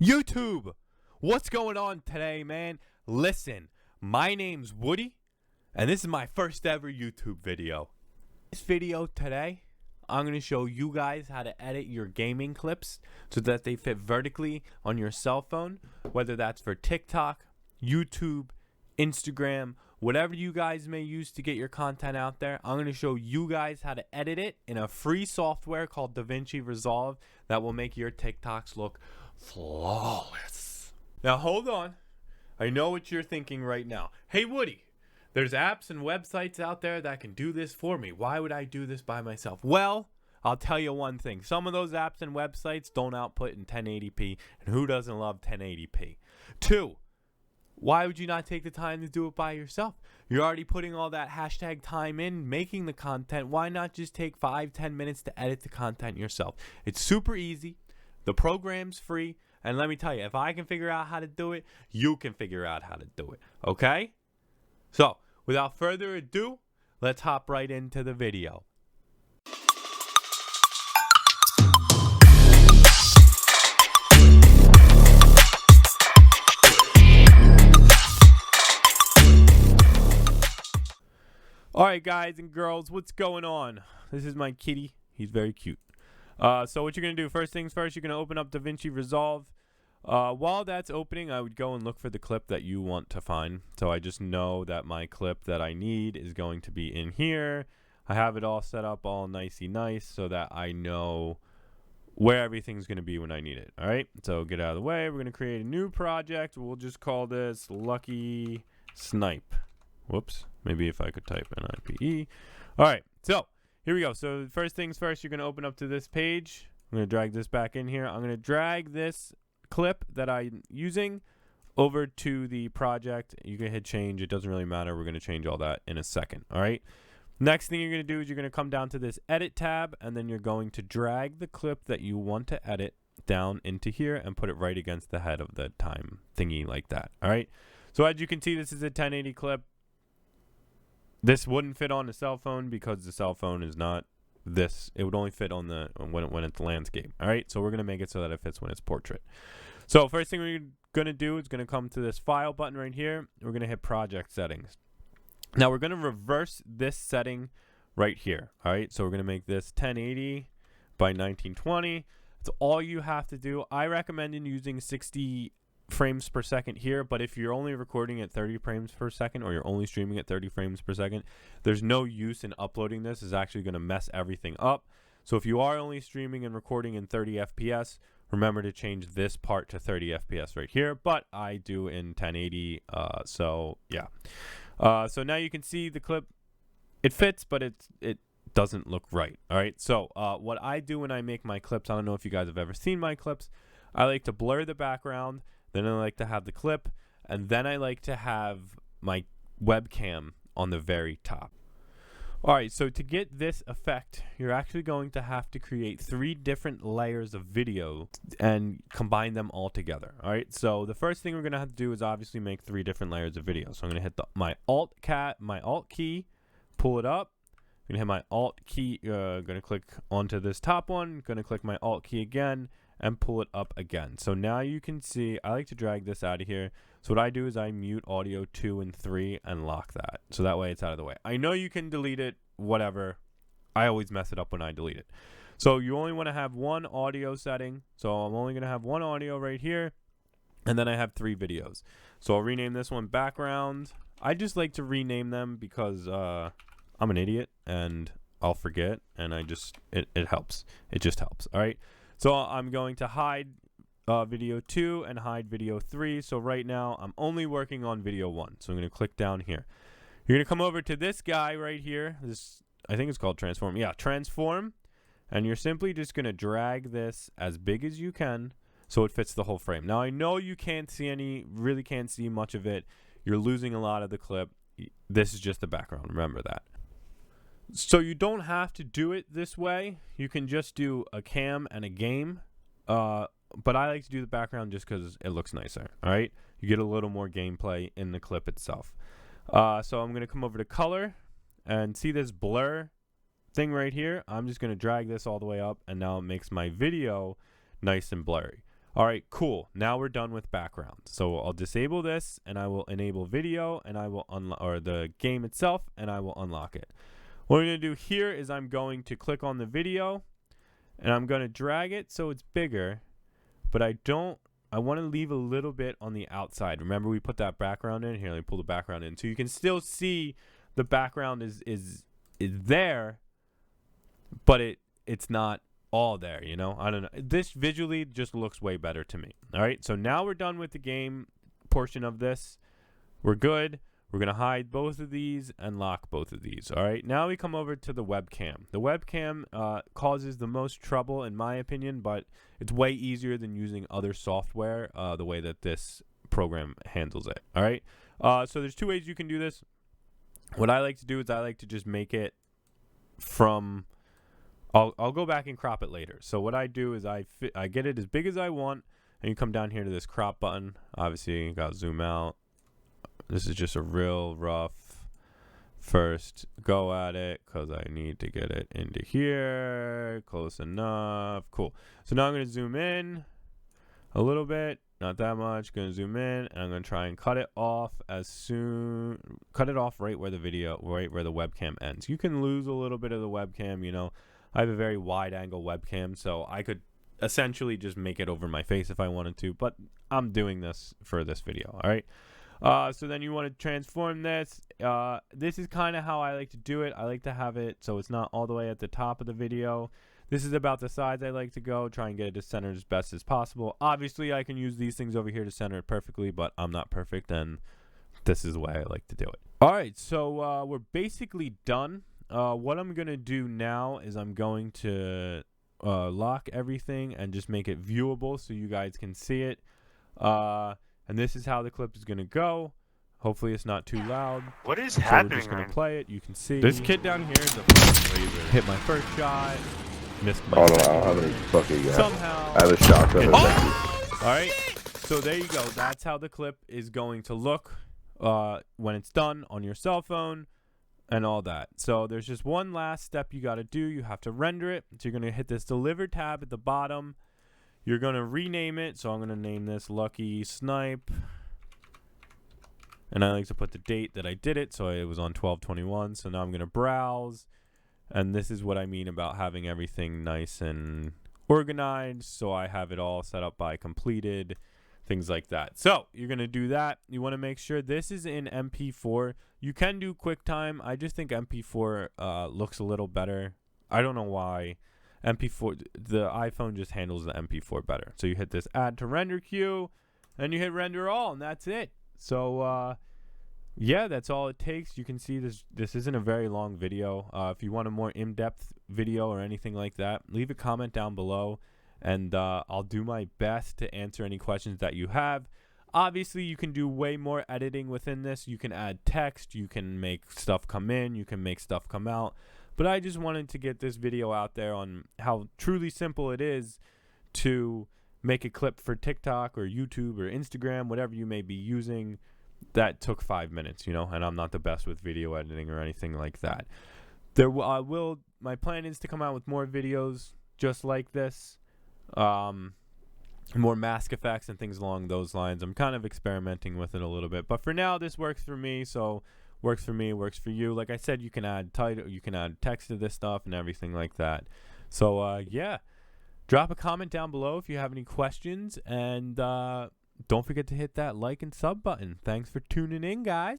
YouTube, what's going on today, man? Listen, my name's Woody, and this is my first ever YouTube video. This video today, I'm going to show you guys how to edit your gaming clips so that they fit vertically on your cell phone, whether that's for TikTok, YouTube, Instagram, whatever you guys may use to get your content out there. I'm going to show you guys how to edit it in a free software called Davinci Resolve that will make your TikToks look flawless. Now hold on. I know what you're thinking right now. Hey Woody, there's apps and websites out there that can do this for me. Why would I do this by myself? Well, I'll tell you one thing. Some of those apps and websites don't output in 1080p, and who doesn't love 1080p? Two, why would you not take the time to do it by yourself? You're already putting all that hashtag time in, making the content. Why not just take 5-10 minutes to edit the content yourself? It's super easy. The program's free. And let me tell you, if I can figure out how to do it, you can figure out how to do it. Okay? So, without further ado, let's hop right into the video. Alright guys and girls, what's going on? This is my kitty. He's very cute. So what you're going to do, first things first, you're going to open up Davinci Resolve. While that's opening, I would go and look for the clip that you want to find. So I just know that my clip that I need is going to be in here. I have it all set up all nicey nice so that I know where everything's going to be when I need it. Alright, so get out of the way. We're going to create a new project. We'll just call this Lucky Snipe. Whoops, maybe if I could type NIPE. Alright, so here we go. So first things first, you're going to open up to this page. I'm going to drag this back in here. I'm going to drag this clip that I'm using over to the project. You can hit change. It doesn't really matter. We're going to change all that in a second. All right. Next thing you're going to do is you're going to come down to this edit tab, and then you're going to drag the clip that you want to edit down into here and put it right against the head of the time thingy like that. All right. So as you can see, this is a 1080 clip. This wouldn't fit on a cell phone because the cell phone is not this. It would only fit on the when it's landscape. All right, so we're gonna make it so that it fits when it's portrait. So first thing we're gonna do is gonna come to this file button right here. We're gonna hit project settings. Now we're gonna reverse this setting right here. All right, so we're gonna make this 1080 by 1920. That's all you have to do. I recommend using 60 frames per second here, but if you're only recording at 30 frames per second or you're only streaming at 30 frames per second, there's no use in uploading this. It's actually going to mess everything up. So if you are only streaming and recording in 30 FPS, remember to change this part to 30 FPS right here, but I do in 1080. So yeah. So now you can see the clip. It fits, but it doesn't look right. All right. So what I do when I make my clips, I don't know if you guys have ever seen my clips. I like to blur the background. Then I like to have the clip, and then I like to have my webcam on the very top. Alright, so to get this effect, you're actually going to have to create 3 different layers of video and combine them all together. Alright, so the first thing we're going to have to do is obviously make 3 different layers of video. So I'm going to hit my Alt key, pull it up. I'm going to hit my Alt key, going to click onto this top one, going to click my Alt key again, and pull it up again. So now you can see, I like to drag this out of here. So what I do is I mute audio 2 and 3 and lock that. So that way it's out of the way. I know you can delete it, whatever. I always mess it up when I delete it. So you only want to have 1 audio setting. So I'm only going to have 1 audio right here. And then I have 3 videos. So I'll rename this one background. I just like to rename them because I'm an idiot and I'll forget. And it helps. It just helps. All right. So I'm going to hide video 2 and hide video 3. So right now I'm only working on video 1. So I'm going to click down here. You're going to come over to this guy right here. This, I think it's called transform. Yeah, transform. And you're simply just going to drag this as big as you can so it fits the whole frame. Now I know you can't see really can't see much of it. You're losing a lot of the clip. This is just the background. Remember that. So you don't have to do it this way. You can just do a cam and a game. But I like to do the background just because it looks nicer. All right. You get a little more gameplay in the clip itself. So I'm going to come over to color and see this blur thing right here. I'm just going to drag this all the way up, and now it makes my video nice and blurry. All right, cool. Now we're done with background. So I'll disable this, and I will enable video, and I will unlock, or the game itself, and I will unlock it. What I'm going to do here is I'm going to click on the video, and I'm going to drag it so it's bigger, but I want to leave a little bit on the outside. Remember, we put that background in here. Let me pull the background in, so you can still see the background is there, but it's not all there, you know. I don't know, this visually just looks way better to me. All right, so now we're done with the game portion of this. We're good. We're gonna hide both of these and lock both of these. All right, now we come over to the webcam. The webcam causes the most trouble in my opinion, but it's way easier than using other software the way that this program handles it. All right, so there's two ways you can do this. What I like to do is I like to just make it from I'll go back and crop it later. So what I do is I get it as big as I want, and you come down here to this crop button. Obviously, you got to zoom out. This is just a real rough first go at it because I need to get it into here. Close enough. Cool. So now I'm going to zoom in a little bit. Not that much. Going to zoom in, and I'm going to try and cut it off right where the webcam ends. You can lose a little bit of the webcam, you know. I have a very wide angle webcam, so I could essentially just make it over my face if I wanted to, but I'm doing this for this video. All right. So then you want to transform this. This is kind of how I like to do it. I like to have it so it's not all the way at the top of the video. This is about the size I like to go. Try and get it to center as best as possible. Obviously, I can use these things over here to center it perfectly, but I'm not perfect, and this is the way I like to do it. All right, so we're basically done. What I'm going to do now is I'm going to lock everything and just make it viewable so you guys can see it. And this is how the clip is going to go. Hopefully it's not too loud. What is so happening? We're just going to play it. You can see. This kid down here is a fucking laser. Hit my first shot. Missed my Oh no, second. I don't have any fucking Somehow. I have a shotgun. Alright. So there you go. That's how the clip is going to look when it's done on your cell phone and all that. So there's just one last step you got to do. You have to render it. So you're going to hit this deliver tab at the bottom. You're going to rename it. So I'm going to name this Lucky Snipe. And I like to put the date that I did it. So it was on 12/21. So now I'm going to browse. And this is what I mean about having everything nice and organized. So I have it all set up by completed, things like that. So you're going to do that. You want to make sure this is in MP4. You can do QuickTime. I just think MP4 looks a little better. I don't know why. MP4, the iPhone just handles the MP4 better. So you hit this add to render queue, and you hit render all, and that's it. So yeah, that's all it takes. You can see this isn't a very long video. If you want a more in-depth video or anything like that, leave a comment down below, and I'll do my best to answer any questions that you have. Obviously, you can do way more editing within this. You can add text, you can make stuff come in, you can make stuff come out. But I just wanted to get this video out there on how truly simple it is to make a clip for TikTok or YouTube or Instagram, whatever you may be using. That took 5 minutes, you know, and I'm not the best with video editing or anything like that. My plan is to come out with more videos just like this, more mask effects and things along those lines. I'm kind of experimenting with it a little bit, but for now this works for me. So works for me, works for you. Like I said, you can add title, you can add text to this stuff and everything like that. So yeah, drop a comment down below if you have any questions, and don't forget to hit that like and sub button. Thanks for tuning in, guys.